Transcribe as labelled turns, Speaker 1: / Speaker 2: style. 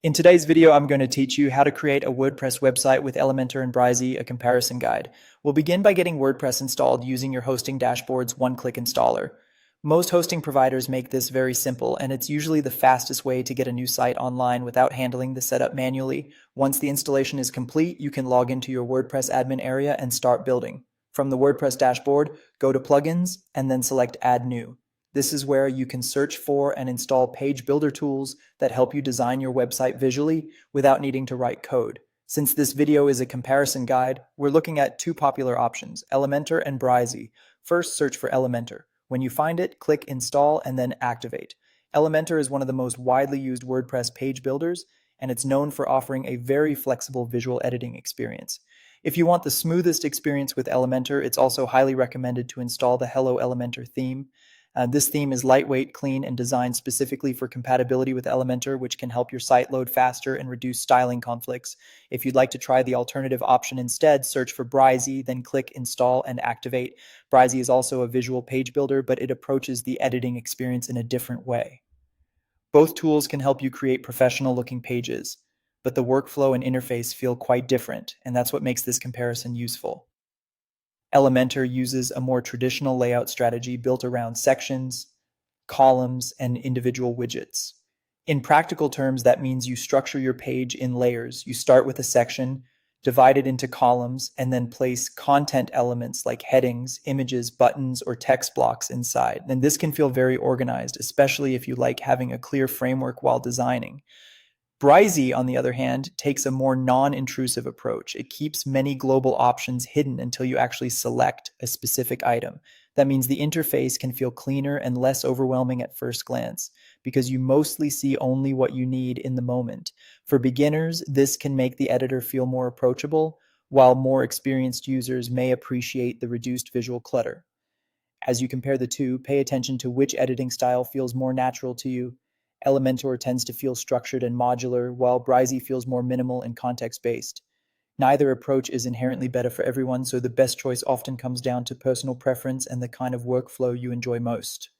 Speaker 1: In today's video, I'm going to teach you how to create a WordPress website with Elementor and Brizy, a comparison guide. We'll begin by getting WordPress installed using your hosting dashboard's one-click installer. Most hosting providers make this very simple, and it's usually the fastest way to get a new site online without handling the setup manually. Once the installation is complete, you can log into your WordPress admin area and start building. From the WordPress dashboard, go to Plugins, and then select Add New. This is where you can search for and install page builder tools that help you design your website visually without needing to write code. Since this video is a comparison guide, we're looking at two popular options, Elementor and Brizy. First, search for Elementor. When you find it, click Install and then Activate. Elementor is one of the most widely used WordPress page builders, and it's known for offering a very flexible visual editing experience. If you want the smoothest experience with Elementor, it's also highly recommended to install the Hello Elementor theme. This theme is lightweight, clean, and designed specifically for compatibility with Elementor, which can help your site load faster and reduce styling conflicts. If you'd like to try the alternative option instead, search for Brizy, then click Install and Activate. Brizy is also a visual page builder, but it approaches the editing experience in a different way. Both tools can help you create professional-looking pages, but the workflow and interface feel quite different, and that's what makes this comparison useful. Elementor uses a more traditional layout strategy built around sections, columns, and individual widgets. In practical terms, that means you structure your page in layers. You start with a section, divide it into columns, and then place content elements like headings, images, buttons, or text blocks inside. And this can feel very organized, especially if you like having a clear framework while designing. Brizy, on the other hand, takes a more non-intrusive approach. It keeps many global options hidden until you actually select a specific item. That means the interface can feel cleaner and less overwhelming at first glance, because you mostly see only what you need in the moment. For beginners, this can make the editor feel more approachable, while more experienced users may appreciate the reduced visual clutter. As you compare the two, pay attention to which editing style feels more natural to you. Elementor tends to feel structured and modular, while Brizy feels more minimal and context-based. Neither approach is inherently better for everyone, so the best choice often comes down to personal preference and the kind of workflow you enjoy most.